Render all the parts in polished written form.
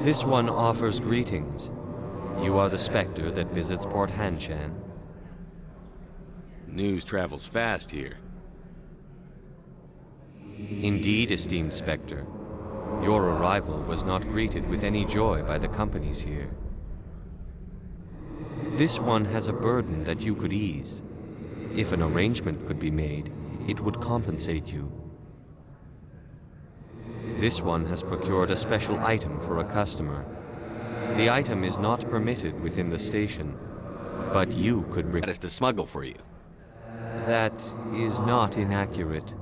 This one offers greetings. You are the Spectre that visits Port Hanshan. News travels fast here. Indeed, esteemed Spectre. Your arrival was not greeted with any joy by the companies here. This one has a burden that you could ease. If an arrangement could be made, it would compensate you. This one has procured a special item for a customer. The item is not permitted within the station, but you could bring That is to smuggle for you. That is not inaccurate.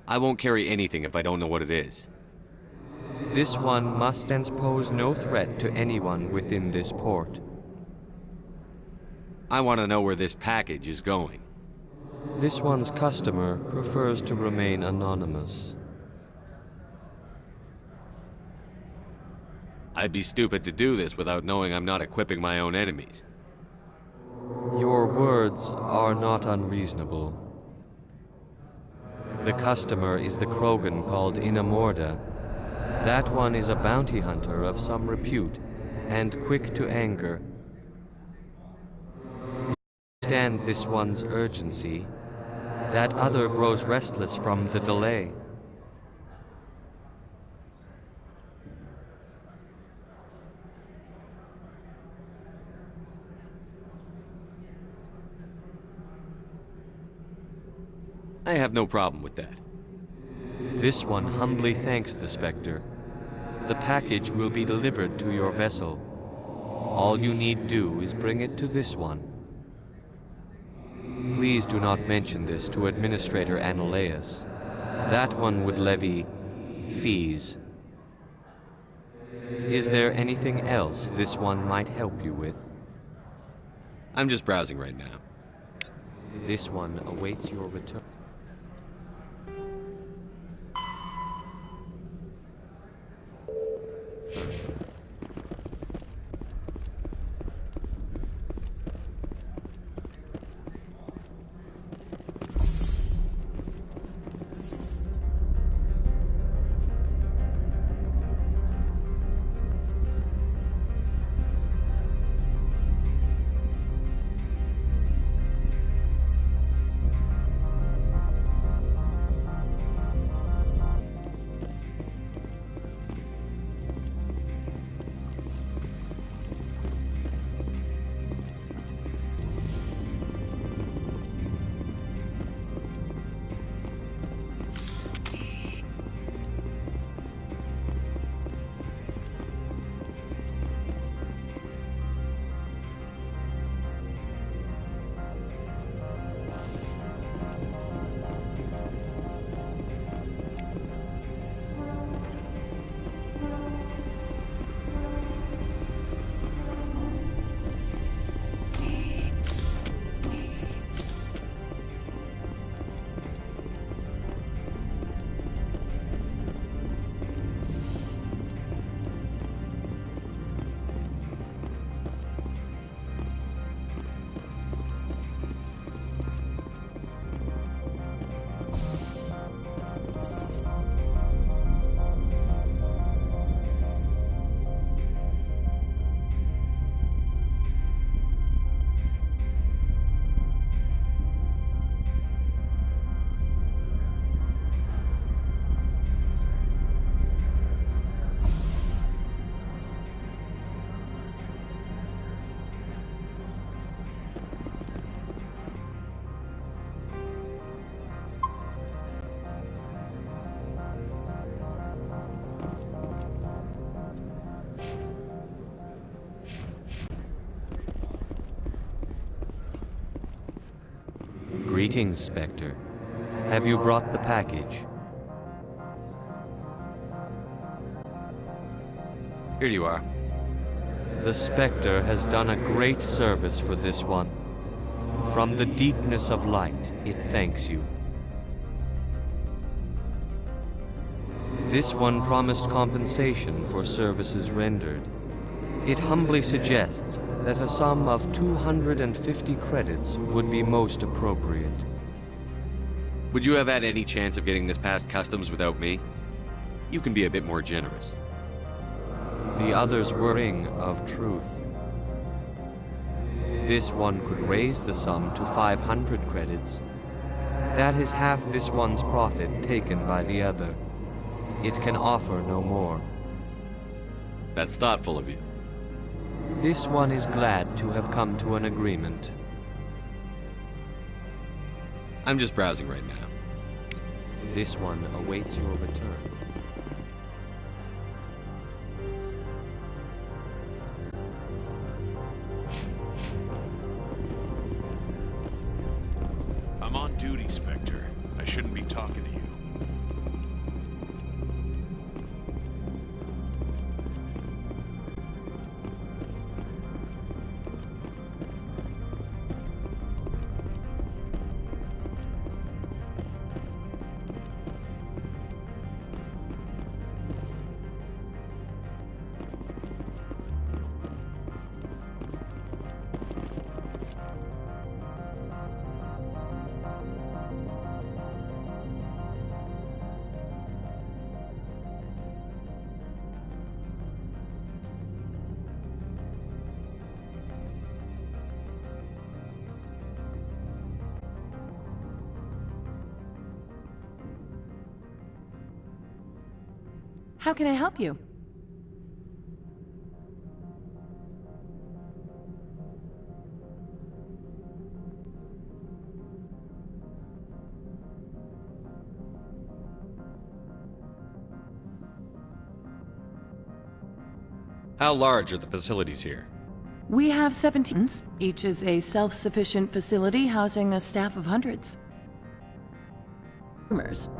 I won't carry anything if I don't know what it is. This one must pose no threat to anyone within this port. I want to know where this package is going. This one's customer prefers to remain anonymous. I'd be stupid to do this without knowing I'm not equipping my own enemies. Your words are not unreasonable. The customer is the Krogan called Inamorda. That one is a bounty hunter of some repute and quick to anger. Understand this one's urgency. That other grows restless from the delay. I have no problem with that. This one humbly thanks the Spectre. The package will be delivered to your vessel. All you need do is bring it to this one. Please do not mention this to Administrator Annileus. That one would levy fees. Is there anything else this one might help you with? I'm just browsing right now. This one awaits your return. Greetings, Spectre. Have you brought the package? Here you are. The Spectre has done a great service for this one. From the deepness of light, it thanks you. This one promised compensation for services rendered. It humbly suggests that a sum of 250 credits would be most appropriate. Would you have had any chance of getting this past customs without me? You can be a bit more generous. The others were ring of truth. This one could raise the sum to 500 credits. That is half this one's profit taken by the other. It can offer no more. That's thoughtful of you. This one is glad to have come to an agreement. I'm just browsing right now. This one awaits your return. I'm on duty, Spectre. I shouldn't be talking to you. How can I help you? How large are the facilities here? We have 17. Each is a self-sufficient facility housing a staff of hundreds.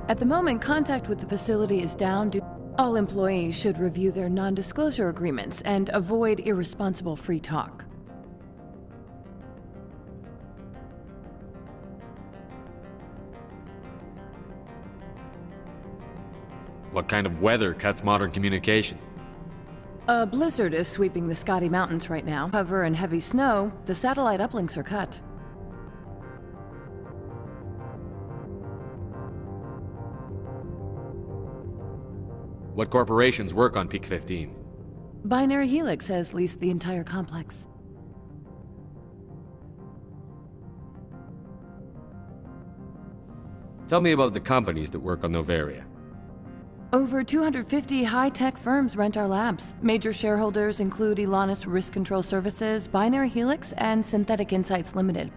At the moment, contact with the facility is down due. All employees should review their non-disclosure agreements and avoid irresponsible free talk. What kind of weather cuts modern communication? A blizzard is sweeping the Scotty Mountains right now. Cover and heavy snow, the satellite uplinks are cut. What corporations work on Peak 15? Binary Helix has leased the entire complex. Tell me about the companies that work on Noveria. Over 250 high-tech firms rent our labs. Major shareholders include Elanus Risk Control Services, Binary Helix, and Synthetic Insights Limited.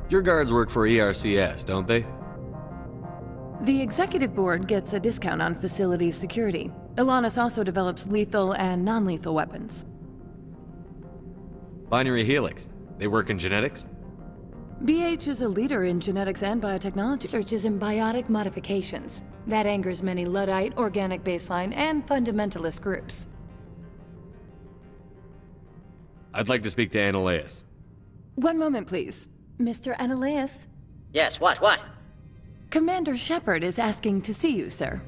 Your guards work for ERCS, don't they? The executive board gets a discount on facility security. Elanus also develops lethal and non-lethal weapons. Binary Helix. They work in genetics? BH is a leader in genetics and biotechnology. Researches in biotic modifications. That angers many Luddite, organic baseline, and fundamentalist groups. I'd like to speak to Ananias. One moment, please. Mr. Ananias? Yes, what? Commander Shepard is asking to see you, sir.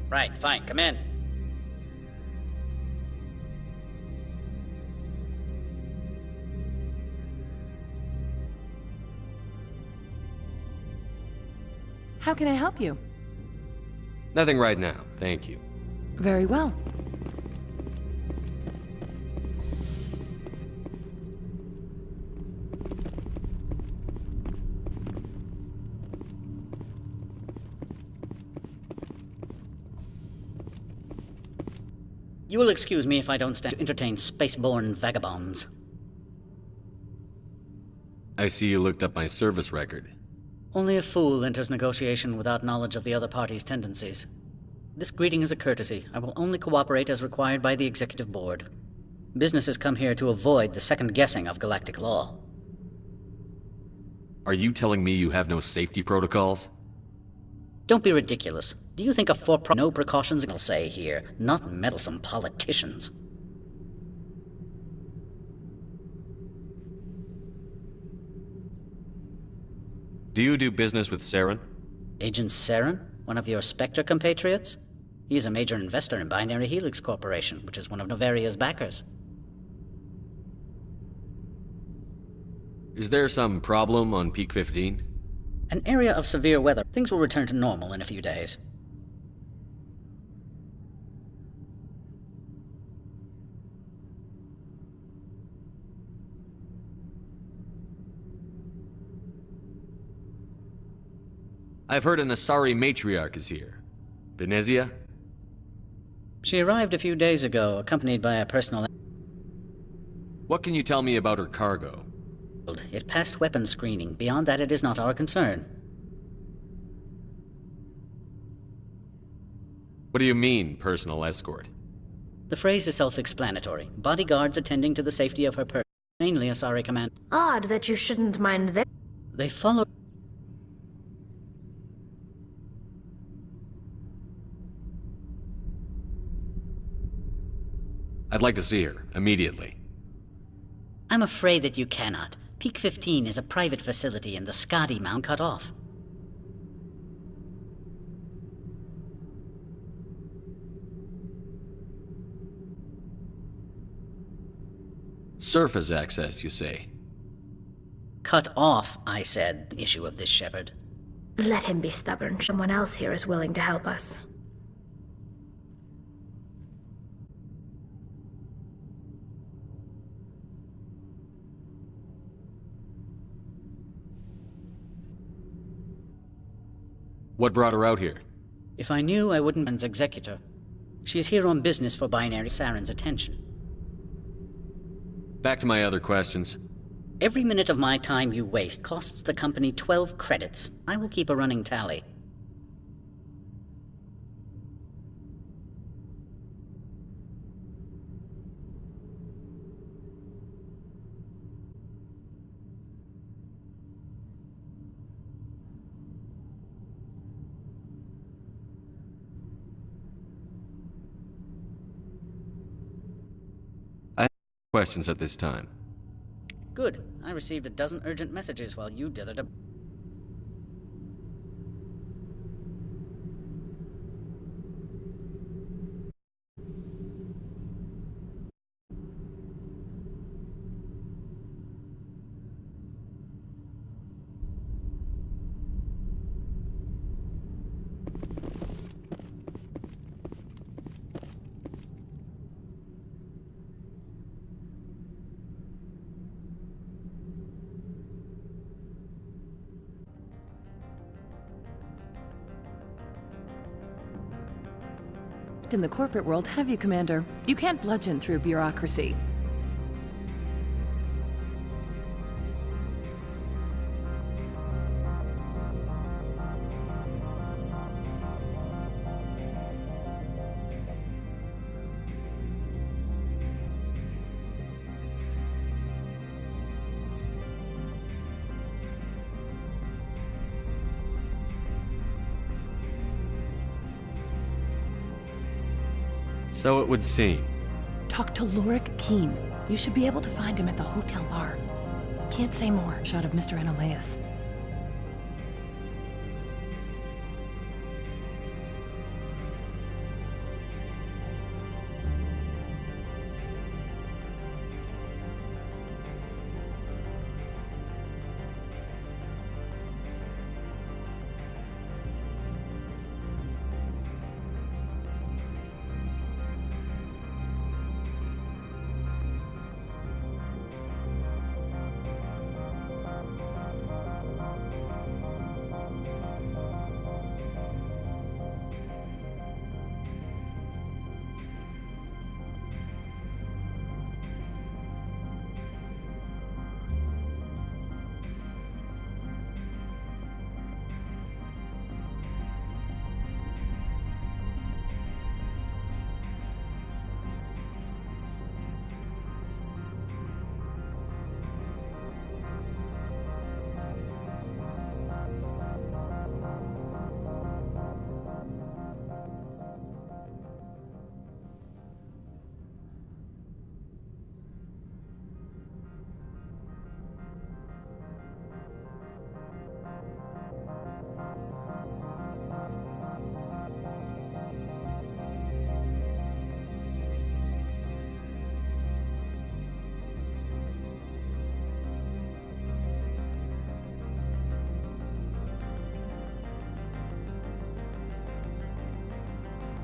Right, fine, come in. How can I help you? Nothing right now, thank you. Very well. You will excuse me if I don't stand to entertain spaceborne vagabonds. I see you looked up my service record. Only a fool enters negotiation without knowledge of the other party's tendencies. This greeting is a courtesy. I will only cooperate as required by the Executive Board. Businesses come here to avoid the second guessing of galactic law. Are you telling me you have no safety protocols? Don't be ridiculous. Do you think no precautions will say here, not meddlesome politicians? Do you do business with Saren? Agent Saren, one of your Spectre compatriots? He is a major investor in Binary Helix Corporation, which is one of Novaria's backers. Is there some problem on Peak 15? An area of severe weather. Things will return to normal in a few days. I've heard an Asari matriarch is here. Venezia? She arrived a few days ago, accompanied by a personal... What can you tell me about her cargo? It passed weapons screening. Beyond that, it is not our concern. What do you mean, personal escort? The phrase is self-explanatory. Bodyguards attending to the safety of her person. Mainly Asari command. Odd that you shouldn't mind them. They follow... I'd like to see her, immediately. I'm afraid that you cannot. Peak 15 is a private facility and the Skadi Mount cut off. Surface access, you say? Cut off, I said, the issue of this shepherd. Let him be stubborn. Someone else here is willing to help us. What brought her out here? If I knew, I wouldn't be executor. She's here on business for Binary Saren's attention. Back to my other questions. Every minute of my time you waste costs the company 12 credits. I will keep a running tally. Questions at this time. Good. I received a dozen urgent messages while you dithered a... In the corporate world, have you, Commander? You can't bludgeon through bureaucracy. So it would seem. Talk to Lorik Keen. You should be able to find him at the hotel bar. Can't say more. Shot of Mr. Anolaus.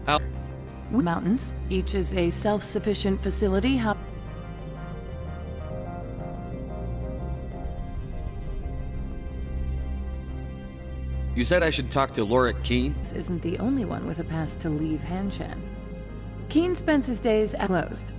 How? Mountains. Each is a self-sufficient facility. You said I should talk to Lorik Keen? This isn't the only one with a pass to leave Hanshan. Keen spends his days closed.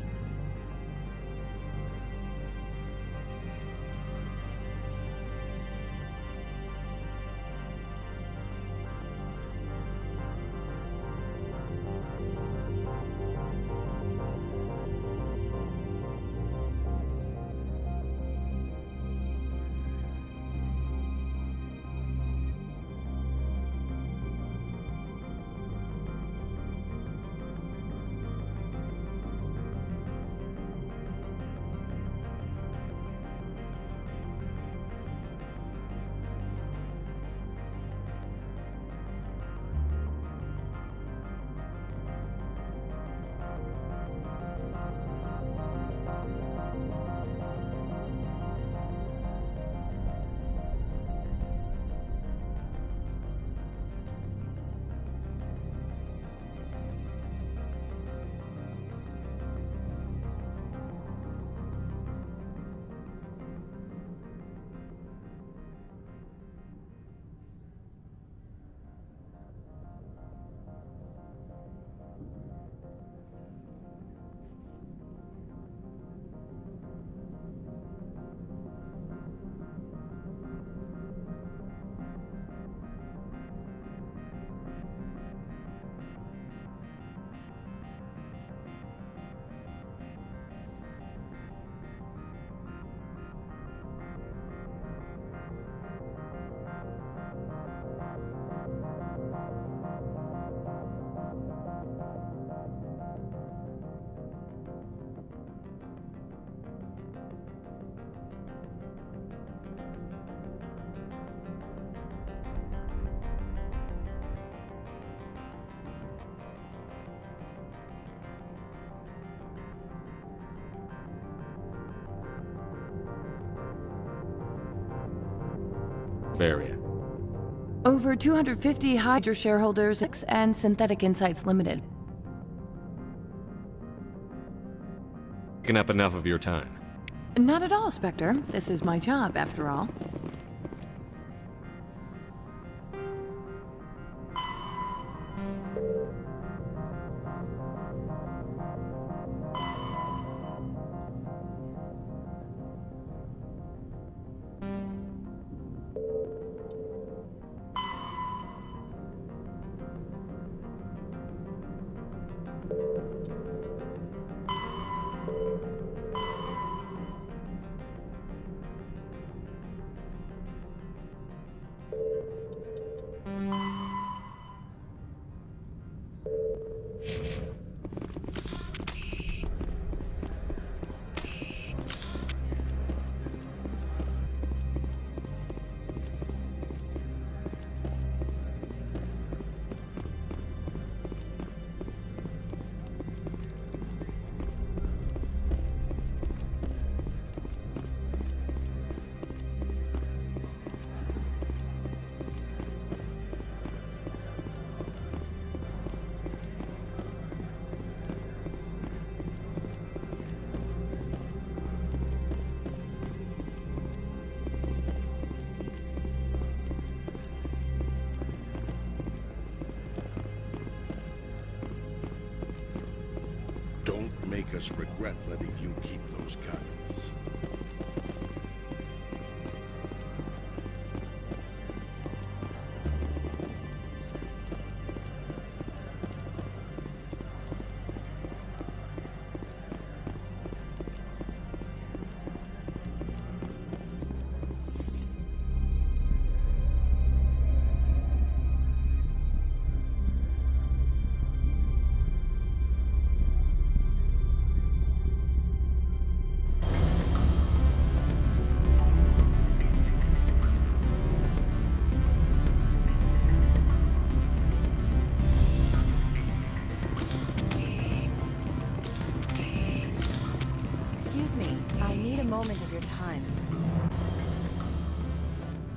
Area. Over 250 major shareholders and Synthetic Insights Limited. Taking up enough of your time. Not at all, Spectre. This is my job, after all. Don't make us regret letting you keep those guns.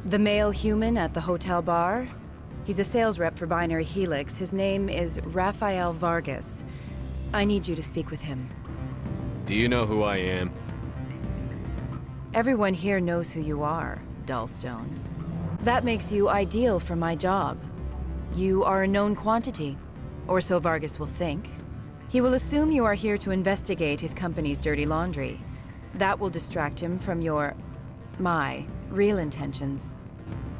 The male human at the hotel bar? He's a sales rep for Binary Helix. His name is Rafael Vargas. I need you to speak with him. Do you know who I am? Everyone here knows who you are, Dullstone. That makes you ideal for my job. You are a known quantity, or so Vargas will think. He will assume you are here to investigate his company's dirty laundry. That will distract him from my real intentions.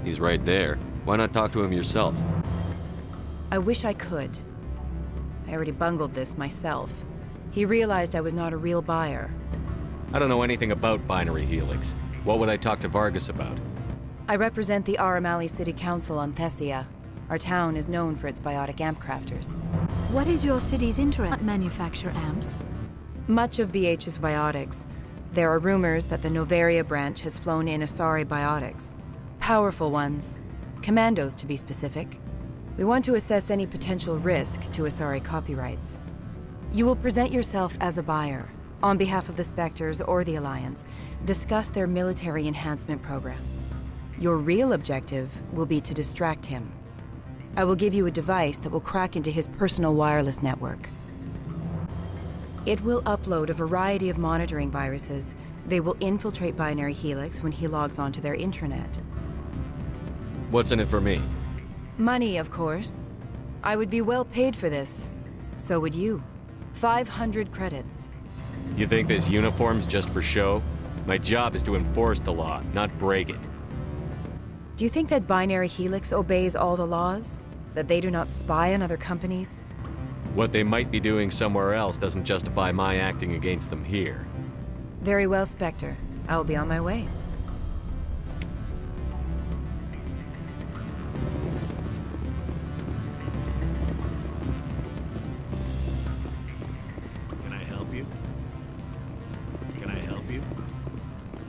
He's right there. Why not talk to him yourself? I wish I could. I already bungled this myself. He realized I was not a real buyer. I don't know anything about Binary Helix. What would I talk to Vargas about? I represent the Aramali City Council on Thessia. Our town is known for its biotic amp crafters. What is your city's interest? Manufacture amps? Much of BH is biotics. There are rumors that the Noveria branch has flown in Asari biotics. Powerful ones. Commandos, to be specific. We want to assess any potential risk to Asari copyrights. You will present yourself as a buyer, on behalf of the Spectres or the Alliance, discuss their military enhancement programs. Your real objective will be to distract him. I will give you a device that will crack into his personal wireless network. It will upload a variety of monitoring viruses. They will infiltrate Binary Helix when he logs onto their intranet. What's in it for me? Money, of course. I would be well paid for this. So would you. 500 credits. You think this uniform's just for show? My job is to enforce the law, not break it. Do you think that Binary Helix obeys all the laws? That they do not spy on other companies? What they might be doing somewhere else doesn't justify my acting against them here. Very well, Spectre. I will be on my way. Can I help you? Can I help you?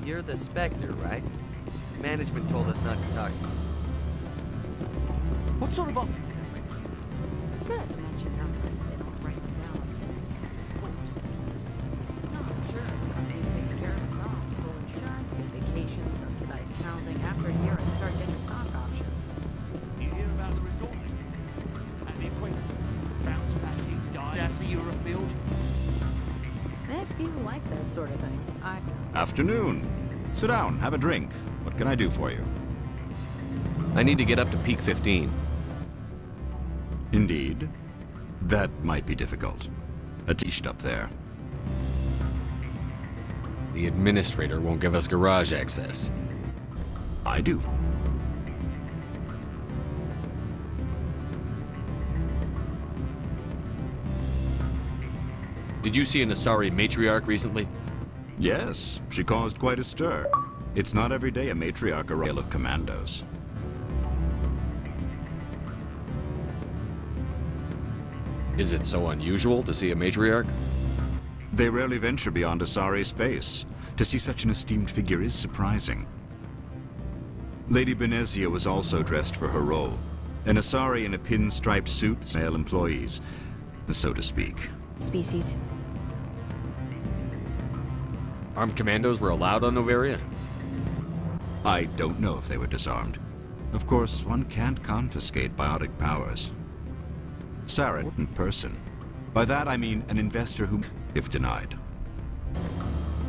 You're the Spectre, right? Management told us not to talk to you. What sort of offer did they make you? Good to mention numbers. They don't write them down on things, of course. No, sure. The company takes care of its own. Full insurance, paid vacations, subsidized housing. After a year, I'd start getting stock options. You hear about the resort? At the equator. Bounce packing, dive. I see you're afield. If you like that sort of thing, Afternoon. Sit down, have a drink. What can I do for you? I need to get up to peak 15. Indeed. That might be difficult. A teached up there. The administrator won't give us garage access. I do. Did you see an Asari matriarch recently? Yes, she caused quite a stir. It's not every day a matriarch arrives of commandos. Is it so unusual to see a matriarch? They rarely venture beyond Asari space. To see such an esteemed figure is surprising. Lady Benezia was also dressed for her role. An Asari in a pinstriped suit, male employees, so to speak. Species. Armed commandos were allowed on Noveria? I don't know if they were disarmed. Of course, one can't confiscate biotic powers. Sarah, an important person. By that I mean an investor who, if denied.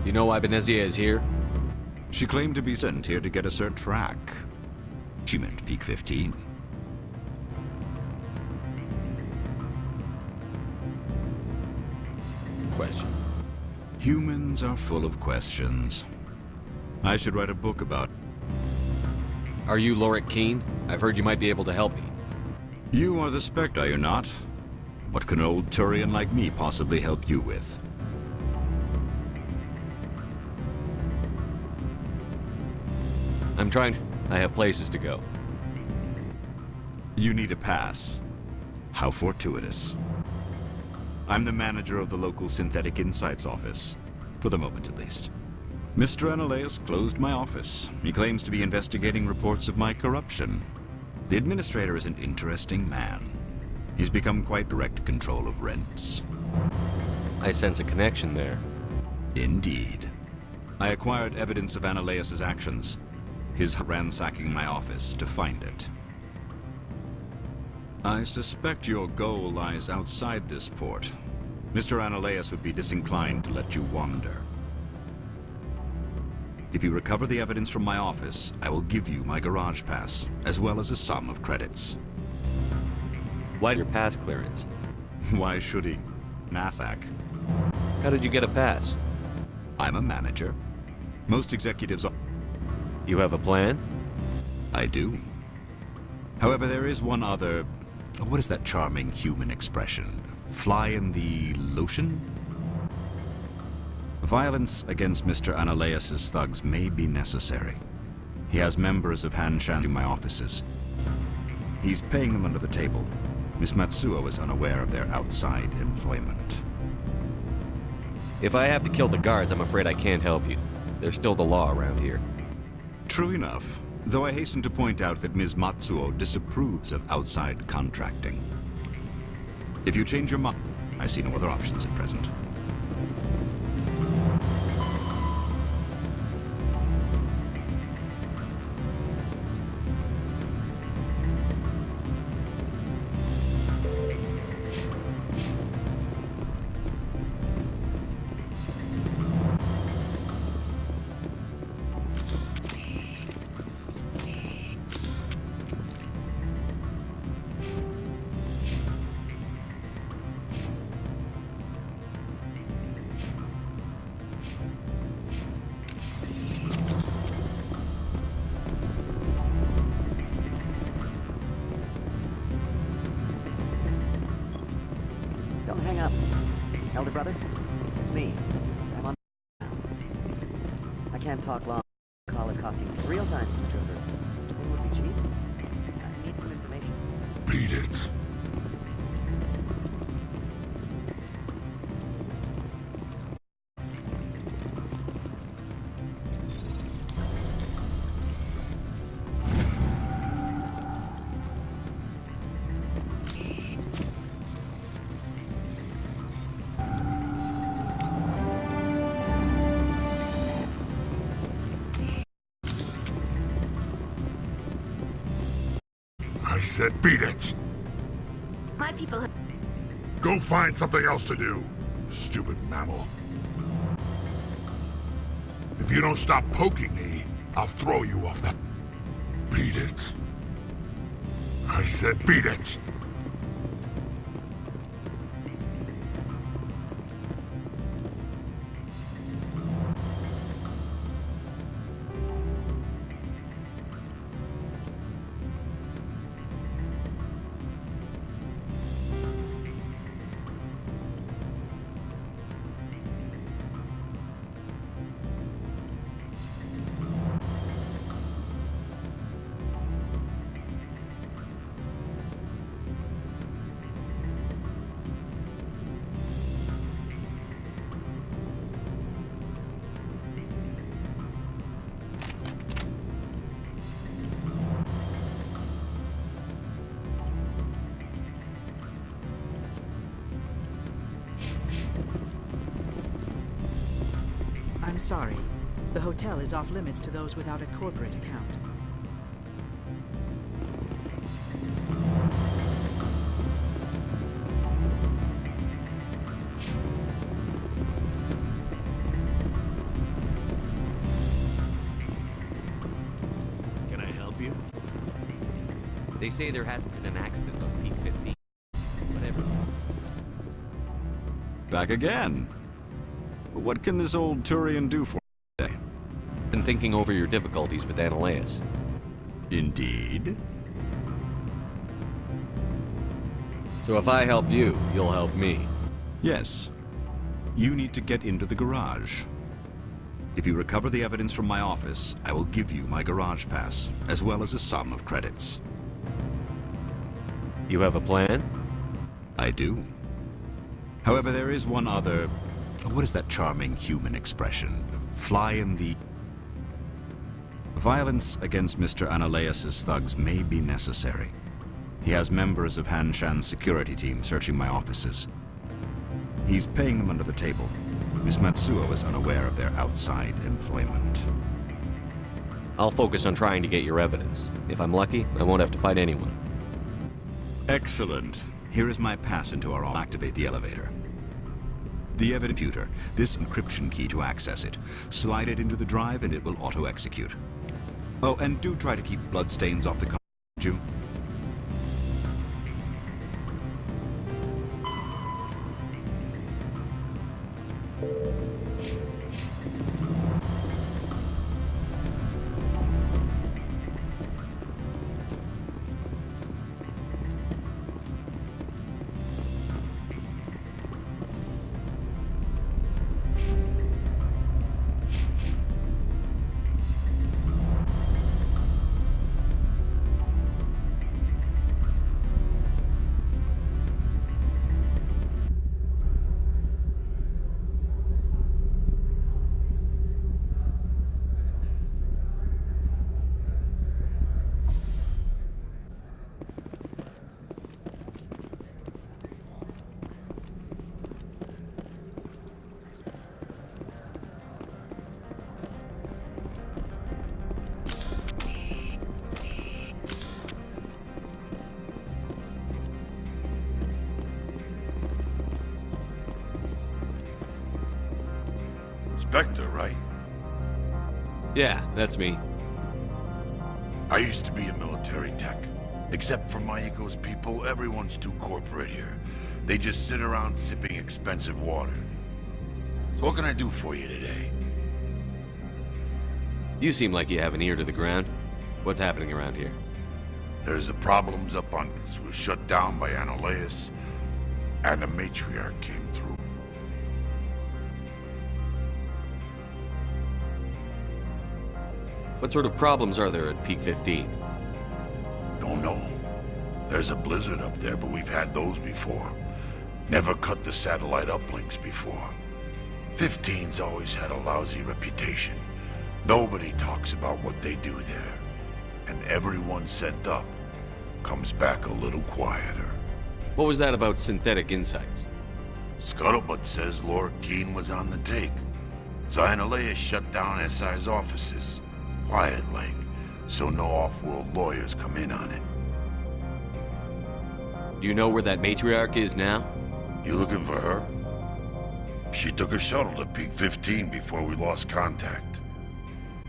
You know why Benezia is here? She claimed to be sent here to get a certain track. She meant peak 15. Question. Humans are full of questions. I should write a book about... Are you Lorik Keen? I've heard you might be able to help me. You are the Spectre, are you not? What can an old Turian like me possibly help you with? I'm trying. I have places to go. You need a pass. How fortuitous. I'm the manager of the local Synthetic Insights office. For the moment, at least. Mr. Analeus closed my office. He claims to be investigating reports of my corruption. The administrator is an interesting man. He's become quite direct control of rents. I sense a connection there. Indeed. I acquired evidence of Analeus's actions. His ransacking my office to find it. I suspect your goal lies outside this port. Mr. Ananias would be disinclined to let you wander. If you recover the evidence from my office, I will give you my garage pass, as well as a sum of credits. Why your pass clearance? Why should he? Nathak. How did you get a pass? I'm a manager. Most executives are... You have a plan? I do. However, there is one other... What is that charming human expression? Fly in the lotion? Violence against Mr. Ananias' thugs may be necessary. He has members of Hanshan in my offices. He's paying them under the table. Miss Matsuo is unaware of their outside employment. If I have to kill the guards, I'm afraid I can't help you. There's still the law around here. True enough, though I hasten to point out that Ms. Matsuo disapproves of outside contracting. If you change your mind, I see no other options at present. Don't hang up. Elder brother, it's me. I'm on now. I can't talk long. Call is costing. It's real time for the troopers. It would be cheap. I need some information. Beat it. I said beat it! My people have... Go find something else to do, stupid mammal. If you don't stop poking me, I'll throw you off that... Beat it. I said beat it! I'm sorry. The hotel is off limits to those without a corporate account. Can I help you? They say there hasn't been an accident on Peak 15. Whatever. Back again. What can this old Turian do for me today? Been thinking over your difficulties with Ananias. Indeed. So if I help you, you'll help me. Yes. You need to get into the garage. If you recover the evidence from my office, I will give you my garage pass, as well as a sum of credits. You have a plan? I do. However, there is one other... What is that charming human expression? Fly in the... Violence against Mr. Ananias' thugs may be necessary. He has members of Hanshan's security team searching my offices. He's paying them under the table. Miss Matsuo is unaware of their outside employment. I'll focus on trying to get your evidence. If I'm lucky, I won't have to fight anyone. Excellent. Here is my pass into our office. Activate the elevator. The evidence computer. This encryption key to access it. Slide it into the drive and it will auto-execute. Oh, and do try to keep bloodstains off the car, would you? Spectre, right? Yeah, that's me. I used to be a military tech. Except for Maiko's people, everyone's too corporate here. They just sit around sipping expensive water. So what can I do for you today? You seem like you have an ear to the ground. What's happening around here? There's the problems up on was shut down by Anolaus, and the matriarch came through. What sort of problems are there at Peak 15? Don't know. There's a blizzard up there, but we've had those before. Never cut the satellite uplinks before. 15's always had a lousy reputation. Nobody talks about what they do there. And everyone sent up comes back a little quieter. What was that about Synthetic Insights? Scuttlebutt says Lord Keene was on the take. So Anolaus shut down SI's offices. Quiet like, so no off-world lawyers come in on it. Do you know where that matriarch is now? You looking for her? She took a shuttle to Peak 15 before we lost contact.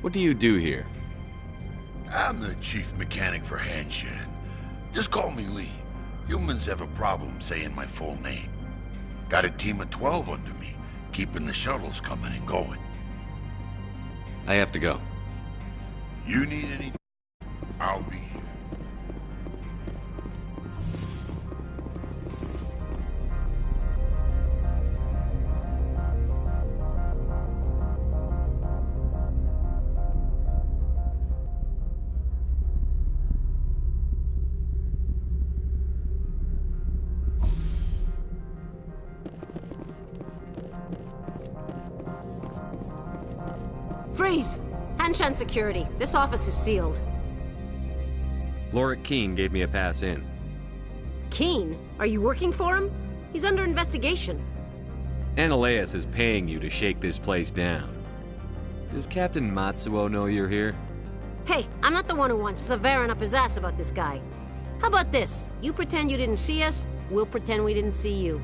What do you do here? I'm the chief mechanic for Hanshan. Just call me Lee. Humans have a problem saying my full name. Got a team of 12 under me, keeping the shuttles coming and going. I have to go. You need anything, I'll be here. Freeze! Hanshan Security. This office is sealed. Loric Keene gave me a pass in. Keene? Are you working for him? He's under investigation. Anolaus is paying you to shake this place down. Does Captain Matsuo know you're here? Hey, I'm not the one who wants Severin up his ass about this guy. How about this? You pretend you didn't see us, we'll pretend we didn't see you.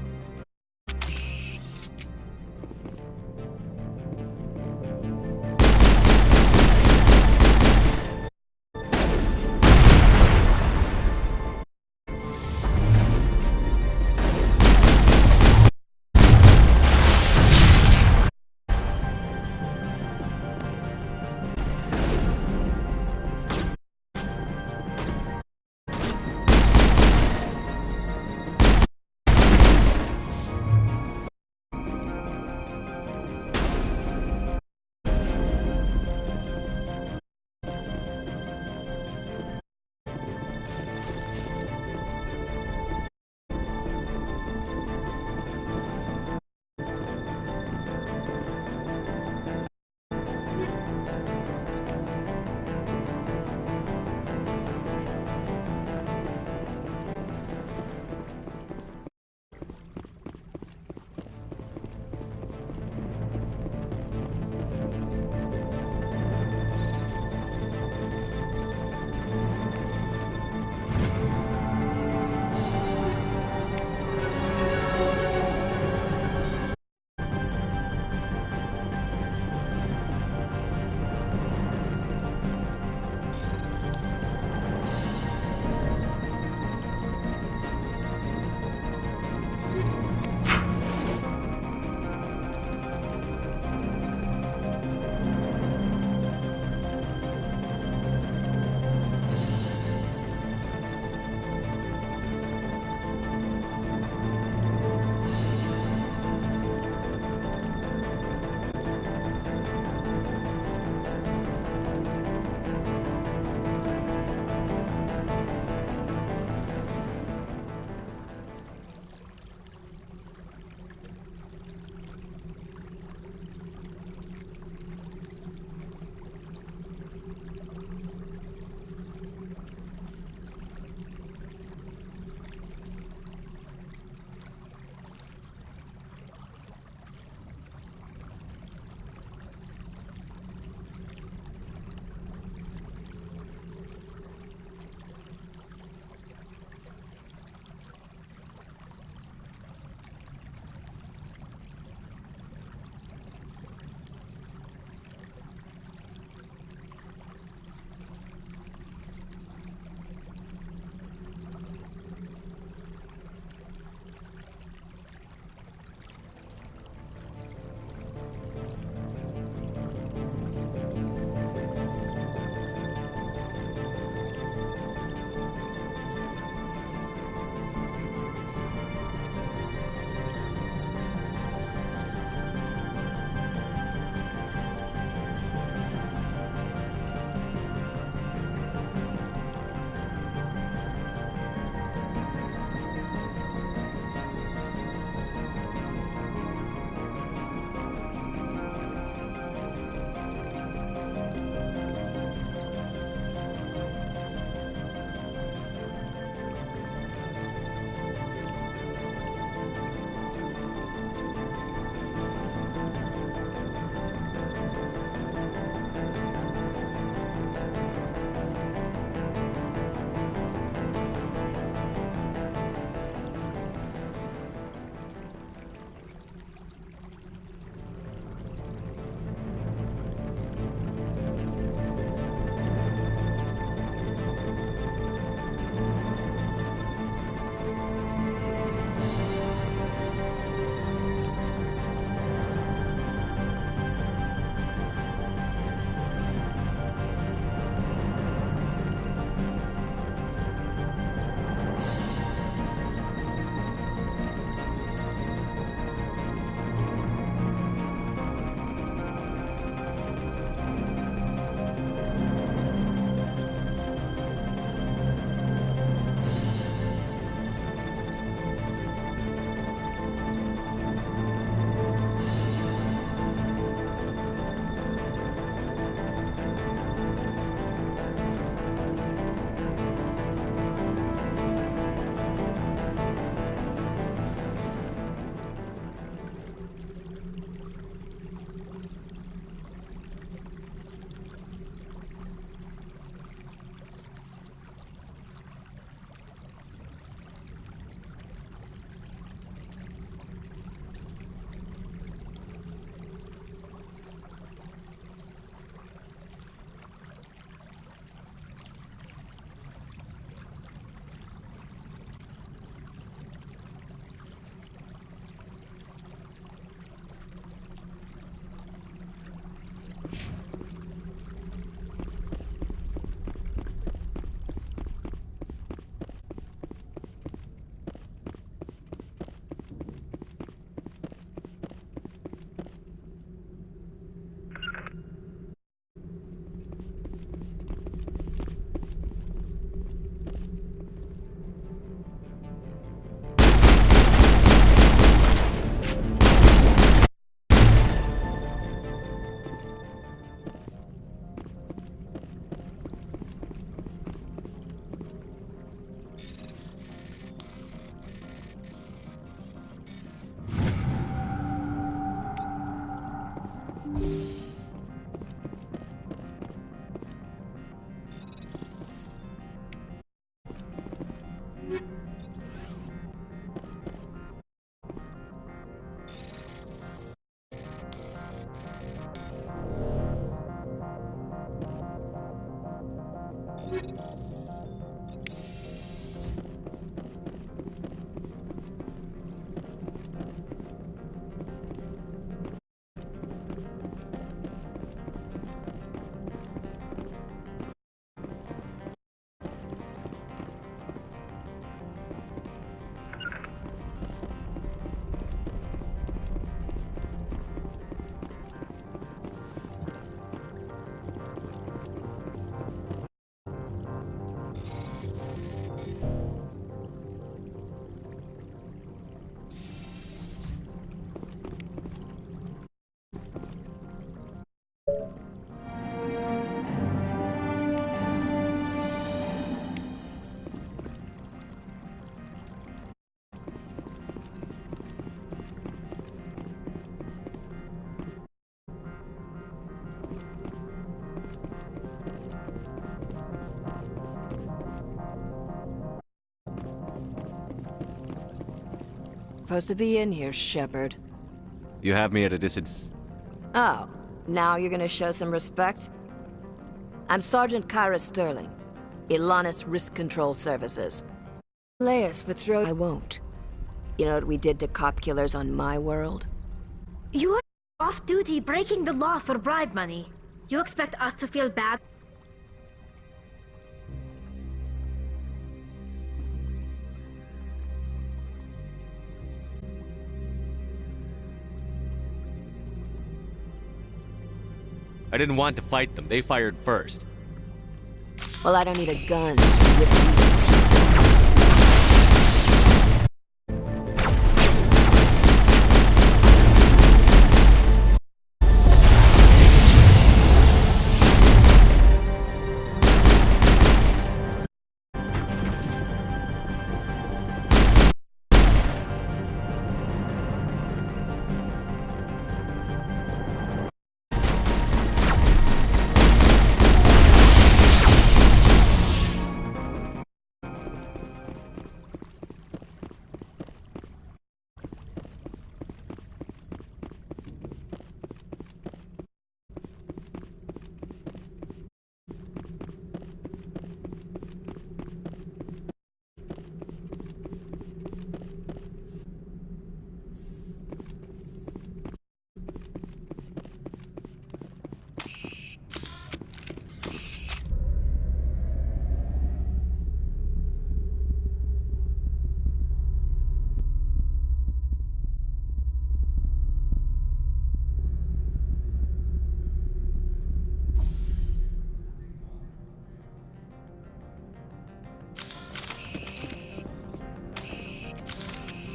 Supposed to be in here, Shepard. You have me at a distance. Oh, now you're gonna show some respect? I'm Sergeant Kyra Sterling, Ilanis Risk Control Services. Laius would throw. I won't. You know what we did to cop killers on my world? You're off duty breaking the law for bribe money. You expect us to feel bad? I didn't want to fight them. They fired first. Well, I don't need a gun to rip you to pieces.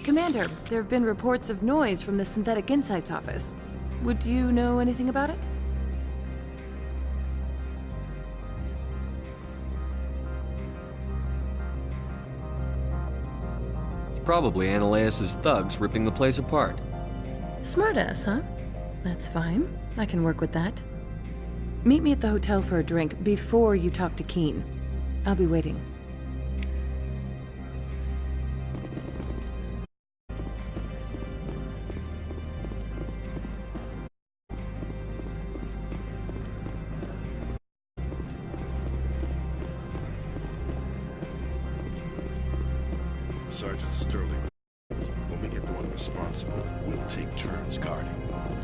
Commander, there have been reports of noise from the Synthetic Insights office. Would you know anything about it? It's probably Annaleis's thugs ripping the place apart. Smartass, huh? That's fine. I can work with that. Meet me at the hotel for a drink before you talk to Keen. I'll be waiting. Sergeant Sterling, when we get the one responsible, we'll take turns guarding them.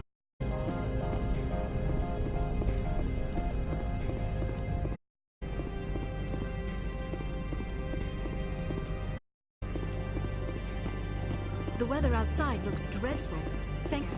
The weather outside looks dreadful. Thank you.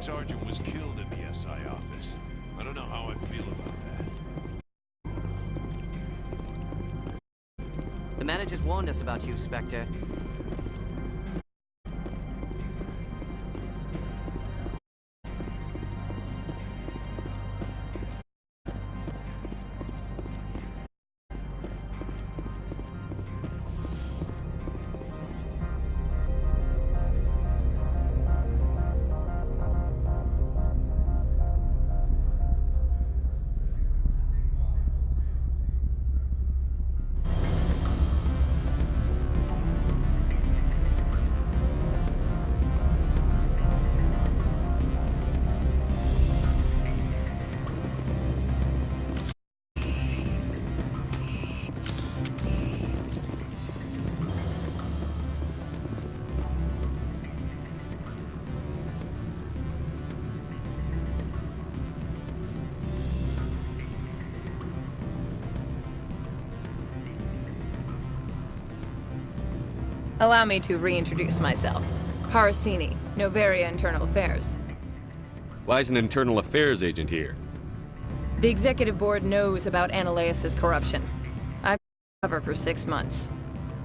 Sergeant was killed in the SI office. I don't know how I feel about that. The manager's warned us about you, Spectre. Allow me to reintroduce myself. Parasini, Novaria Internal Affairs. Why is an internal affairs agent here? The executive board knows about Ananias' corruption. I've been cover for 6 months.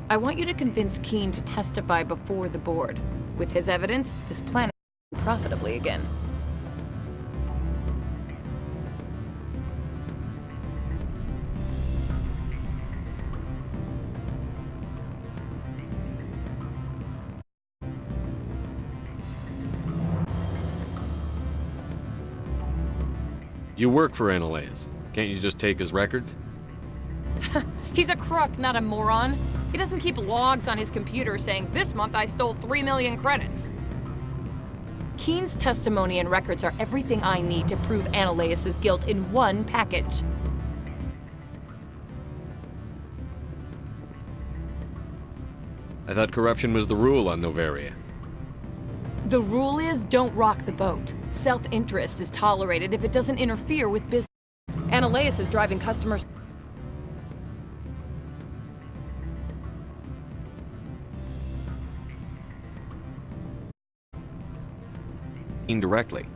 I want you to convince Keene to testify before the board. With his evidence, this planet will run profitably again. You work for Ananias. Can't you just take his records? He's a crook, not a moron. He doesn't keep logs on his computer saying, "This month I stole 3 million credits." Keene's testimony and records are everything I need to prove Ananias' guilt in one package. I thought corruption was the rule on Novaria. The rule is, don't rock the boat. Self-interest is tolerated if it doesn't interfere with business. Ananias is driving customers. Indirectly.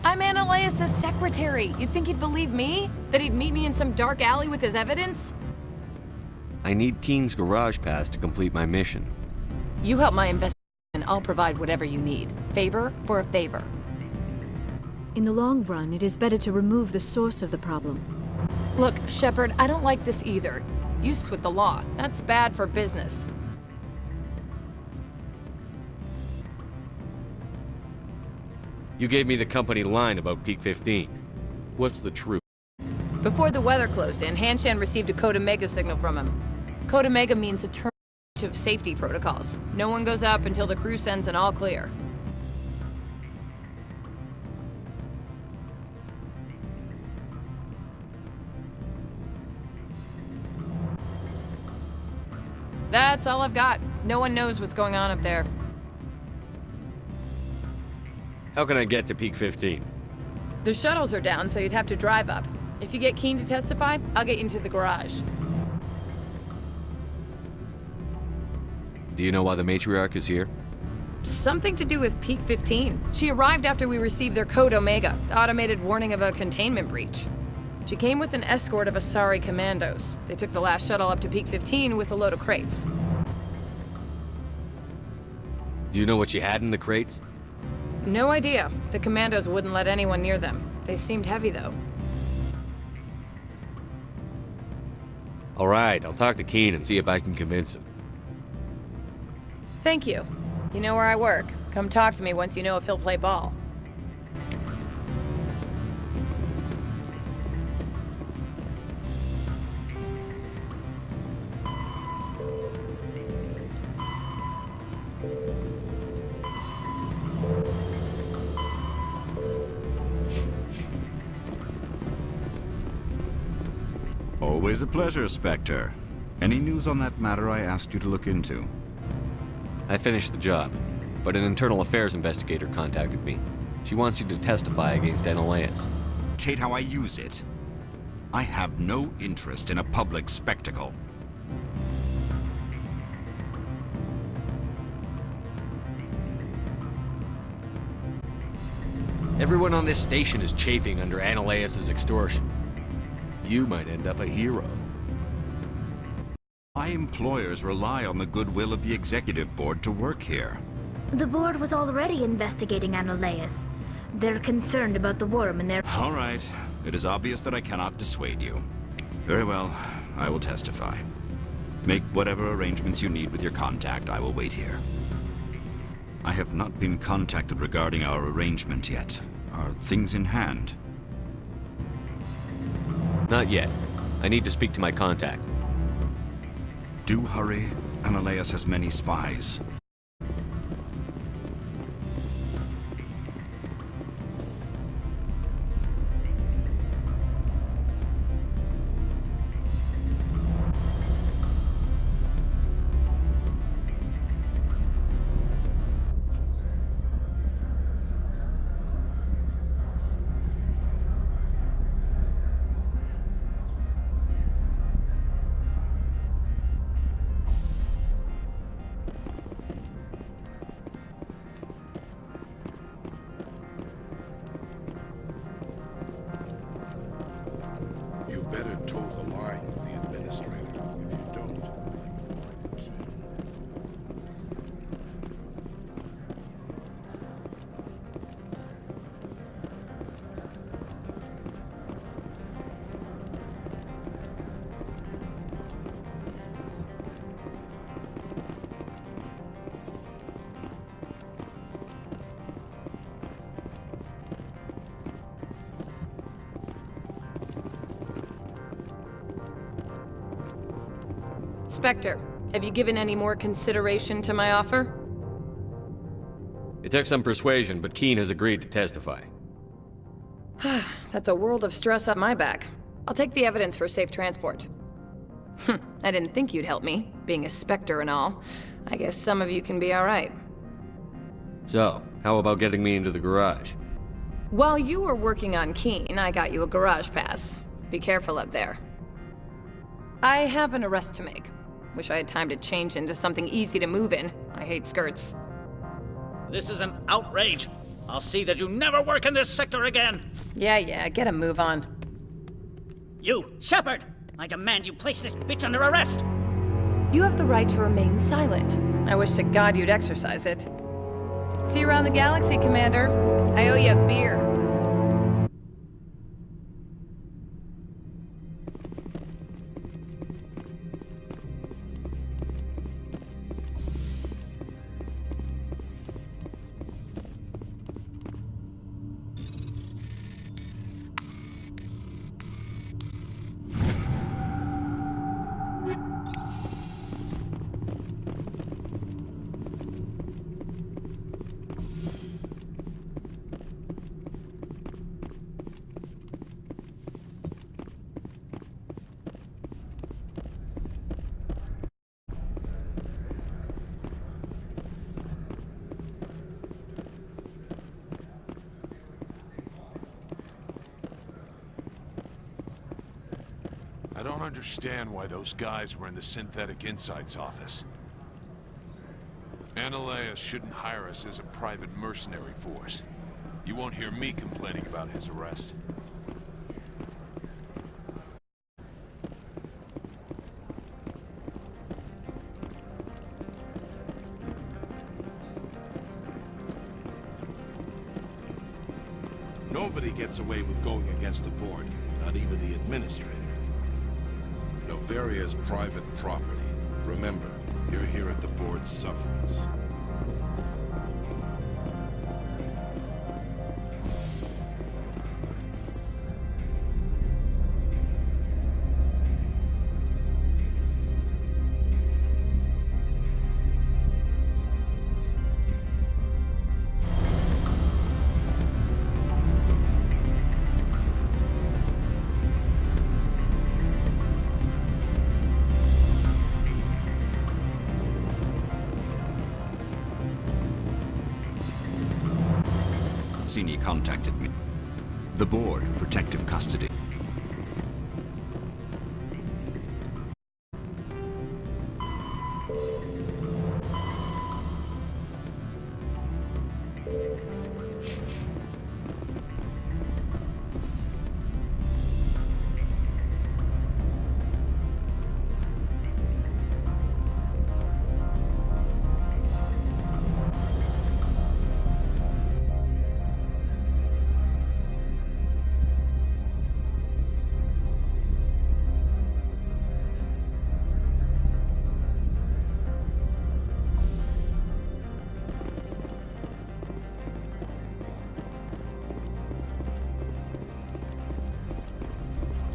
I'm Ananias' secretary. You'd think he'd believe me? That he'd meet me in some dark alley with his evidence? I need Keene's garage pass to complete my mission. You help my investigation, I'll provide whatever you need. Favor for a favor. In the long run, it is better to remove the source of the problem. Look, Shepard, I don't like this either. Use with the law. That's bad for business. You gave me the company line about Peak 15. What's the truth? Before the weather closed in, Hanshan received a Code Omega signal from him. Code Omega means a term of safety protocols. No one goes up until the crew sends an all clear. That's all I've got. No one knows what's going on up there. How can I get to Peak 15? The shuttles are down, so you'd have to drive up. If you get Keene to testify, I'll get you into the garage. Do you know why the matriarch is here? Something to do with Peak 15. She arrived after we received their Code Omega, automated warning of a containment breach. She came with an escort of Asari commandos. They took the last shuttle up to Peak 15 with a load of crates. Do you know what she had in the crates? No idea. The commandos wouldn't let anyone near them. They seemed heavy, though. All right, I'll talk to Keene and see if I can convince him. Thank you. You know where I work. Come talk to me once you know if he'll play ball. Always a pleasure, Spectre. Any news on that matter I asked you to look into? I finished the job, but an internal affairs investigator contacted me. She wants you to testify against Ananias. Kate, how I use it. I have no interest in a public spectacle. Everyone on this station is chafing under Ananias' extortion. You might end up a hero. My employers rely on the goodwill of the executive board to work here. The board was already investigating Ananias. They're concerned about the worm and they're... All right. It is obvious that I cannot dissuade you. Very well. I will testify. Make whatever arrangements you need with your contact. I will wait here. I have not been contacted regarding our arrangement yet. Are things in hand? Not yet. I need to speak to my contact. Do hurry. Ananias has many spies. better toe the line with the administrator. If you don't, like Keene. Spectre, have you given any more consideration to my offer? It took some persuasion, but Keene has agreed to testify. That's a world of stress on my back. I'll take the evidence for safe transport. I didn't think you'd help me, being a Spectre and all. I guess some of you can be alright. So, how about getting me into the garage? While you were working on Keene, I got you a garage pass. Be careful up there. I have an arrest to make. Wish I had time to change into something easy to move in. I hate skirts. This is an outrage. I'll see that you never work in this sector again. Yeah, get a move on. You, Shepard! I demand you place this bitch under arrest! You have the right to remain silent. I wish to God you'd exercise it. See you around the galaxy, Commander. I owe you a beer. I don't understand why those guys were in the Synthetic Insights office. Analea shouldn't hire us as a private mercenary force. You won't hear me complaining about his arrest. Nobody gets away with going against the board, not even the administrator. Novaria's private property. Remember, you're here at the board's sufferance. Senior contacted me. The board, protective custody.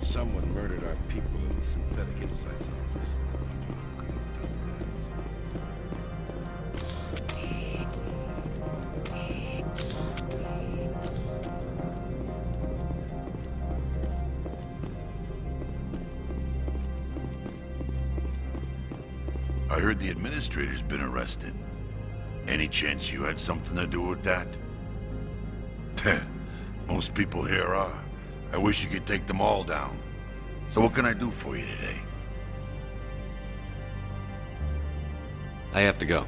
Someone murdered our people in the Synthetic Insights office. Wonder who could have done that? I heard the administrator's been arrested. Any chance you had something to do with that? Most people here are. I wish you could take them all down. So what can I do for you today? I have to go.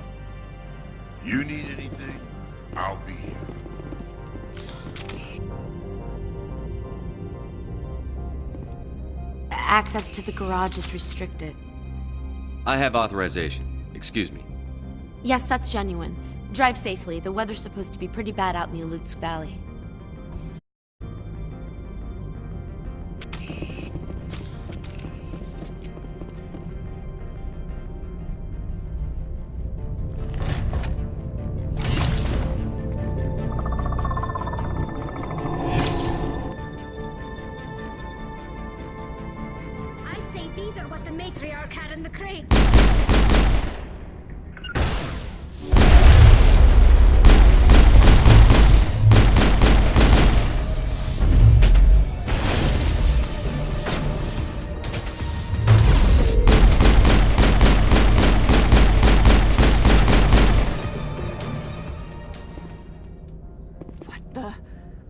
You need anything? I'll be here. Access to the garage is restricted. I have authorization. Excuse me. Yes, that's genuine. Drive safely. The weather's supposed to be pretty bad out in the Alutsk Valley. I'd say these are what the matriarch had in the crate.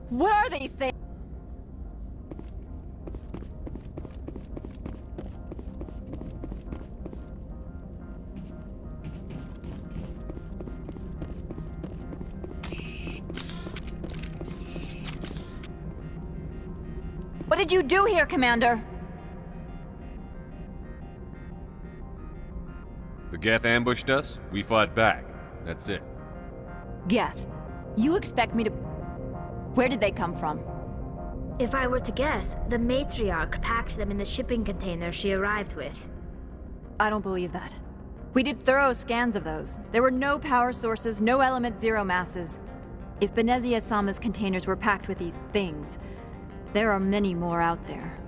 What are these things? What did you do here, Commander? The Geth ambushed us, we fought back. That's it. Geth, you expect me to... Where did they come from? If I were to guess, the matriarch packed them in the shipping container she arrived with. I don't believe that. We did thorough scans of those. There were no power sources, no element zero masses. If Benezia-sama's containers were packed with these things, there are many more out there.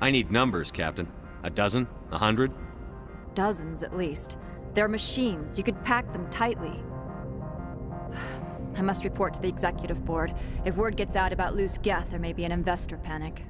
I need numbers, Captain. A dozen? 100? Dozens, at least. They're machines. You could pack them tightly. I must report to the executive board. If word gets out about loose Geth, there may be an investor panic.